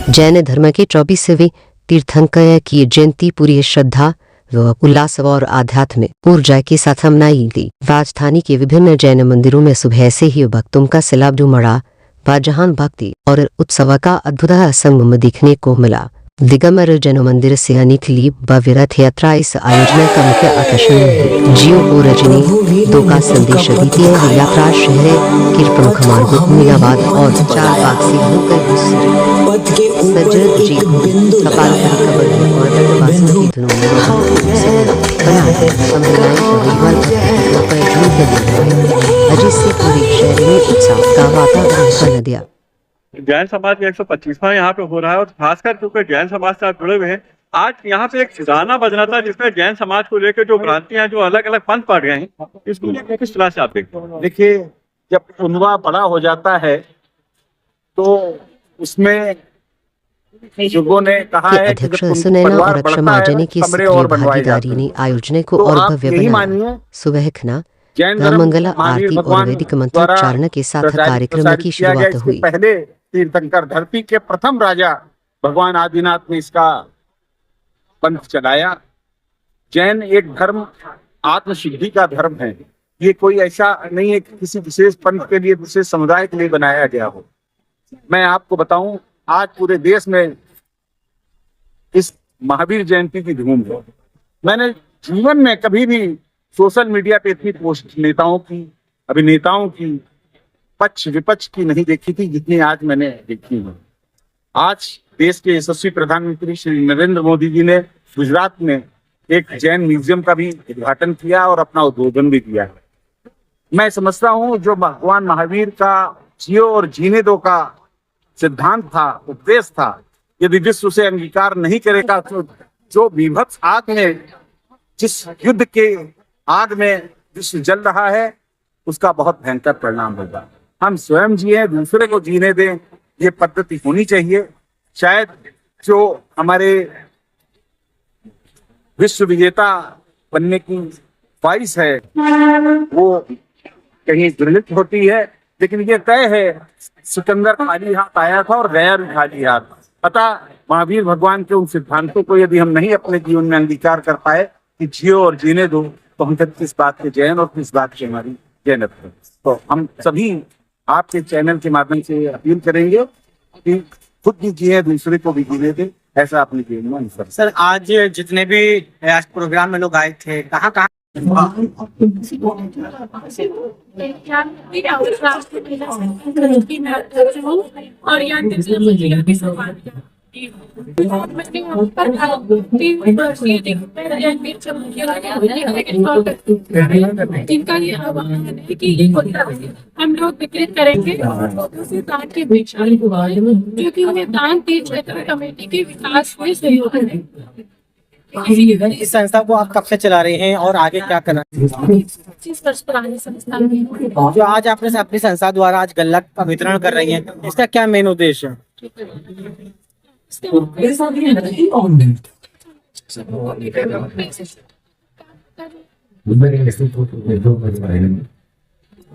जैन धर्म के 24वें तीर्थंकर की जयंती पूरी श्रद्धा व उल्लास और आध्यात्मिक ऊर्जा के साथ मनाई गई। राजधानी के विभिन्न जैन मंदिरों में सुबह से ही भक्तों का सैलाब उमड़ा व जहां भक्ति और उत्सव का अद्भुत संगम देखने को मिला। दिगंबर जैन मंदिर से निकली भव्य रथ यात्रा इस आयोजन का मुख्य आकर्षण है। जियो को रजनी दो का संदेश देती है। यात्रा शहर के प्रमुख मार्गों मीनाबाद और चारबाग से होकर सज्जद जी कपाल कबर और दंडवासों की धुनों अजीत से पूरे शहर में उत्साह का वातावरण बना दिया। जैन समाज का 125वां यहाँ पे हो रहा है और खासकर क्योंकि जैन समाज से आप जुड़े हुए हैं, आज यहाँ पे एक गाना बजना था जिसमें जैन समाज को लेकर जो भ्रांतियां जो अलग अलग पंथ पड़ गए हैं, इसको लेकर किस तरह से आप देखते हैं? देखिए, जब कुनवा बड़ा हो जाता है तो उसमें युगों ने कहा है कि अध्यक्ष सुनैना और अक्षय महाजनी की सक्रिय भागीदारी ने आयोजन को और भव्य बनाया। सुबह खना मंगला आरती और वैदिक मंत्रोच्चारण के साथ कार्यक्रम की शुरुआत हुई। पहले तीर्थंकर धरती के प्रथम राजा भगवान आदिनाथ ने इसका पंथ चलाया। जैन एक धर्म आत्मसिद्धि का धर्म है। ये कोई ऐसा नहीं है कि किसी विशेष पंथ के लिए, विशेष समुदाय के लिए बनाया गया हो। मैं आपको बताऊं, आज पूरे देश में इस महावीर जयंती की धूम है। मैंने जीवन में कभी भी सोशल मीडिया पे इतनी पोस्ट नेताओं की, अभिनेताओं की, पक्ष विपक्ष की नहीं देखी थी जितनी आज मैंने देखी है। आज देश के यशस्वी प्रधानमंत्री श्री नरेंद्र मोदी जी ने गुजरात में एक जैन म्यूजियम का भी उद्घाटन किया और अपना उद्बोधन भी किया। मैं समझता हूँ जो भगवान महावीर का जियो और जीने दो का सिद्धांत था, उपदेश था, यदि विश्व से अंगीकार नहीं करेगा तो जो विभत्स आग में, जिस युद्ध के आग में विश्व जल रहा है, उसका बहुत भयंकर परिणाम होगा। हम स्वयं जिए, दूसरे को जीने दें, ये पद्धति होनी चाहिए। शायद जो हमारे विश्व विजेता बनने की ख्वाहिश है वो कहीं दुर्लित होती है, लेकिन ये तय है सिकंदर खाली हाथ आया था और गया भी खाली हाथ। अतः महावीर भगवान के उन सिद्धांतों को यदि हम नहीं अपने जीवन में अंगीकार कर पाए कि जियो और जीने दो, तो हम फिर किस बात के जैन और किस बात की हमारी जैनत्व। तो हम सभी आपके चैनल के माध्यम से अपील करेंगे कि खुद भी जिए, दूसरे को भी जीने दें। ऐसा अपने जीवन में अनुसरण। सर, आज जितने भी आज प्रोग्राम में लोग आए थे, कहाँ कहाँ और जिनका ये आह्वान है कि हम लोग वितरित करेंगे दान के क्योंकि उन्हें दान तीर्थ क्षेत्र कमेटी के विकास में सहयोग है। इस संस्था को आप कब से चला रहे हैं और आगे क्या करना? 25 वर्ष पुरानी संस्था है। जो आज आपने अपनी संस्था द्वारा आज गल्ला का वितरण कर रही हैं, इसका क्या मेन उद्देश्य है?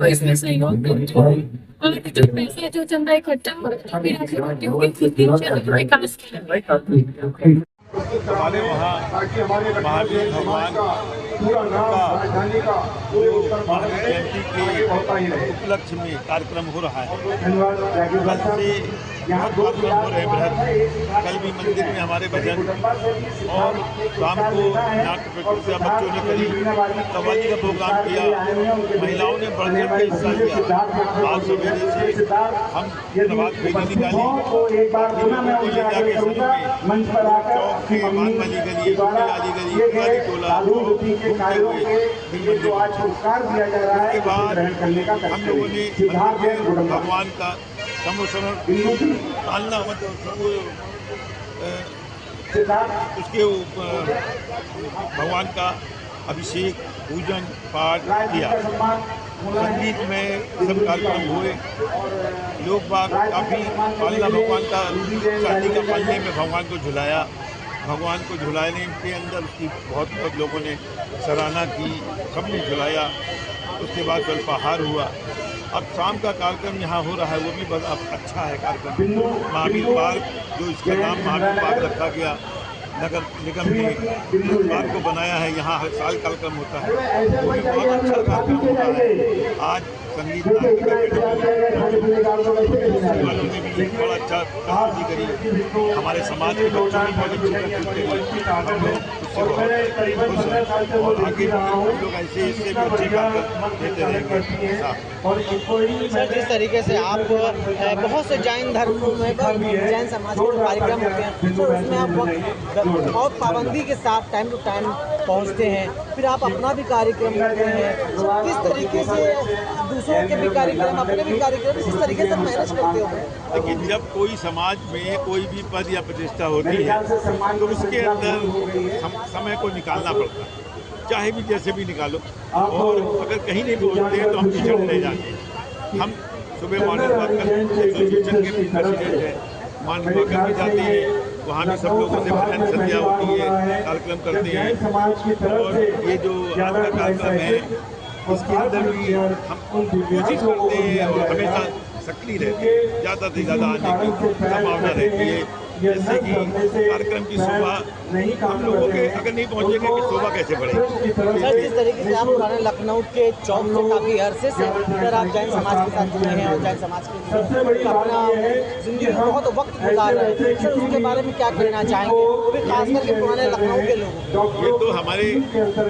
इसमें सहयोग और जो पैसे जो चंदा इकट्ठा विकास हमारे वहाँ महावीर भगवान का महावीर जयंती के उपलक्ष्य में कार्यक्रम हो रहा है। कल से बहुत कार्यक्रम हो रहे हैं। कल भी मंदिर में हमारे भजन और शाम को नाट्य प्रतियोगिता बच्चों ने करी, कव्वाली का प्रोग्राम किया, महिलाओं ने बढ़ चढ़ के हिस्सा लिया। आज सवेरे से हम प्रभात फेरी निकाली, लोगों को ले जाके शुरू में चौक के मान वाली गली, वाली गली, पुरानी टोला घूमते हुए फिर मंदिर पहुंचे। उसके बाद हम लोगों ने भगवान का समोसरण पालना, मतलब उसके भगवान का अभिषेक, पूजन पाठ किया। संगीत में सब कार्यक्रम हुए। लोग बाग काफ़ी पालना भगवान का चांदी का पालने में भगवान को झुलाया। भगवान को झुलाने के अंदर उसकी बहुत लोगों ने सराहना की, सबने झुलाया। उसके बाद अल्पाहार हुआ। अब शाम का कार्यक्रम यहाँ हो रहा है, वो भी बड़ा अच्छा है कार्यक्रम। महावीर पार्क, जो इसका नाम महावीर पार्क रखा गया, नगर निगम ने इस पार्क को बनाया है, यहाँ हर साल कार्यक्रम होता है, वो भी बहुत अच्छा कार्यक्रम होता है। आज संगीत नाटक वालों ने भी बड़ा अच्छा प्रस्तुति करी, हमारे समाज के बच्चों ने बहुत अच्छी प्रस्तुति करी, हम लोग उससे बहुत खुश हैं और आगे भी हम लोग ऐसे इससे भी अच्छे कार्यक्रम देते रहेंगे। सर, जिस तरीके से आप बहुत से जैन धर्मों में जैन समाज के जो कार्यक्रम होते हैं तो उसमें आप बहुत पाबंदी के साथ टाइम टू टाइम पहुंचते हैं, फिर आप अपना भी कार्यक्रम करते हैं, तो किस तरीके से दूसरों के भी कार्यक्रम, अपने भी कार्यक्रम, किस तरीके से मैनेज करते हो? लेकिन जब कोई समाज में कोई भी पद या प्रतिष्ठा होती है तो उसके अंदर समय को निकालना पड़ता है, चाहे भी जैसे भी निकालो, और अगर कहीं नहीं पहुँचते हैं तो हम पिछड़ नहीं जाते। हम सुबह मॉर्निंग वॉक एसोसिएशन के प्रेसिडेंट हैं, मॉर्निंग वॉक भी जाते हैं, वहाँ भी सब लोगों से भजन संध्या होती है, कार्यक्रम करते हैं। और ये जो आज का कार्यक्रम है इसके अंदर भी हम कोशिश करते हैं और हमेशा सक्रिय रहते हैं, ज़्यादा से ज़्यादा आने की संभावना रहती है। जैसे कि कार्यक्रम की शोभा हम लोगों के अगर नहीं पहुँचेंगे कि शोभा कैसे बढ़ेगी। सर, जिस तरीके से आप पुराने लखनऊ के चौक से काफ़ी अरसे से अगर आप जैन समाज के साथ जुड़े हैं और जैन समाज के अपना जिंदगी में बहुत वक्त गुजार रहे हैं, सर उसके बारे में क्या कहना चाहेंगे, वो भी खास करके पुराने लखनऊ के लोग? ये तो हमारे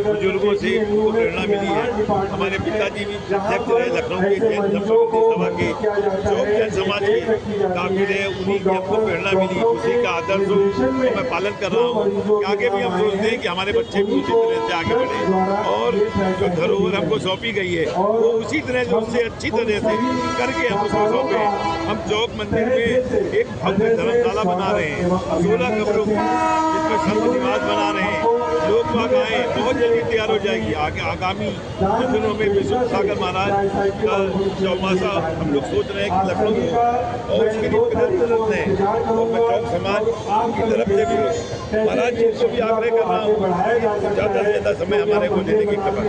बुजुर्गों से उनको प्रेरणा मिली है। हमारे पिताजी भी अध्यक्ष रहे लखनऊ के जैन धर्मसभा सभा के, चौक जैन समाज के काफी रहे, उन्हीं की हमको प्रेरणा मिली, उसी का आदर्श मैं पालन कर रहा हूँ। आगे भी हम सोचते हैं कि हमारे बच्चे भी उसी तरह से आगे बढ़े और जो धरोहर हमको सौंपी गई है वो उसी तरह से उससे अच्छी तरह से करके हम उसको सौंपे। हम चौक मंदिर में एक भव्य धर्मशाला बना रहे हैं, 16 कमरों की, जिसमें संत निवास बना रहे हैं। लोग बाग आए, बहुत जल्दी तैयार हो जाएगी। आगामी दिनों में विश्व सागर महाराज का चौमासा हम लोग सोच रहे हैं कि लखनऊ और उसके लिए सोच रहे हैं। और मैं चौक समाज की तरफ से भी महाराज जी को भी आग्रह कर रहा हूँ ज़्यादा से ज़्यादा समय हमारे को देने की कृपा।